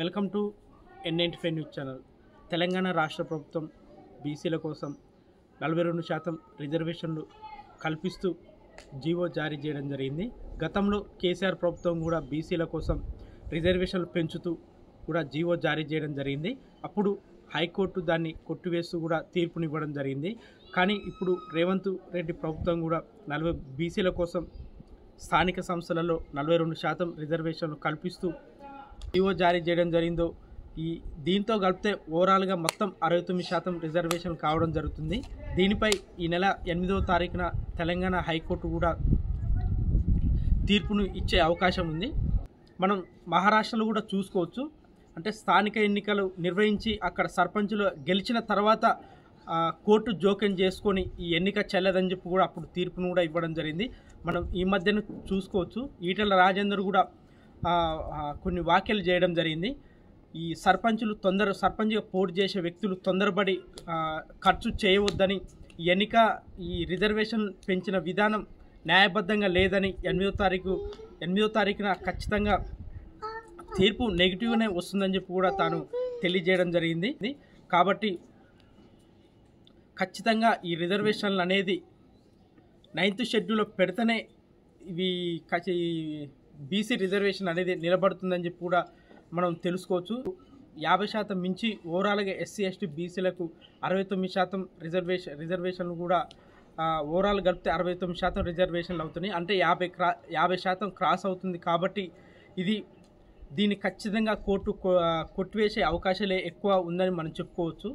Welcome to N95 news channel. Telangana రాష్ట్ర ప్రభుత్వం బీసీల కోసం 42% రిజర్వేషన్లు కల్పిస్తూ జీవో జారీ చేయడం జరిగింది. గతంలో కేసీఆర్ ప్రభుత్వం కూడా బీసీల కోసం రిజర్వేషన్లు పెంచుతూ కూడా జీవో జారీ చేయడం జరిగింది. అప్పుడు హైకోర్టు దాన్ని కొట్టివేస్తూ కూడా తీర్పునివ్వడం జరిగింది. కానీ ఇప్పుడు రేవంత్ రెడ్డి ప్రభుత్వం కూడా బీసీల కోసం స్థానిక సంస్థలలో 42% రిజర్వేషన్లు కల్పిస్తూ జీవో జారీ చేయడం జరిగిందో దీంతో కలిపితే ఓవరాల్గా మొత్తం 69% రిజర్వేషన్ కావడం జరుగుతుంది. దీనిపై ఈ నెల 8వ తారీఖున తెలంగాణ హైకోర్టు కూడా తీర్పును ఇచ్చే అవకాశం ఉంది. మనం మహారాష్ట్రలో కూడా చూసుకోవచ్చు. అంటే స్థానిక ఎన్నికలు నిర్వహించి అక్కడ సర్పంచులు గెలిచిన తర్వాత కోర్టు జోక్యం చేసుకొని ఈ ఎన్నిక చెల్లదని చెప్పి కూడా అప్పుడు తీర్పును కూడా ఇవ్వడం జరిగింది. మనం ఈ మధ్యన చూసుకోవచ్చు. ఈటెల రాజేందర్ కూడా కొన్ని వ్యాఖ్యలు చేయడం జరిగింది. ఈ సర్పంచ్గా పోటీ చేసే వ్యక్తులు తొందరపడి ఖర్చు చేయవద్దని, ఈ రిజర్వేషన్ పెంచిన విధానం న్యాయబద్ధంగా లేదని 8వ తారీఖున ఖచ్చితంగా తీర్పు నెగిటివ్గానే వస్తుందని చెప్పి కూడా తాను తెలియజేయడం జరిగింది. కాబట్టి ఖచ్చితంగా ఈ రిజర్వేషన్లు అనేది 9th షెడ్యూల్లో పెడితేనే ఇవి బీసీ రిజర్వేషన్ అనేది నిలబడుతుందని చెప్పి కూడా మనం తెలుసుకోవచ్చు. 50% మించి ఓవరాల్గా ఎస్సీ ఎస్టీ బీసీలకు 69% రిజర్వేషన్లు కూడా ఓవరాల్ కలిపితే 69% రిజర్వేషన్లు అవుతున్నాయి. అంటే 50% క్రాస్ అవుతుంది. కాబట్టి దీన్ని ఖచ్చితంగా కోర్టు కొట్టివేసే అవకాశాలే ఎక్కువ ఉందని మనం చెప్పుకోవచ్చు.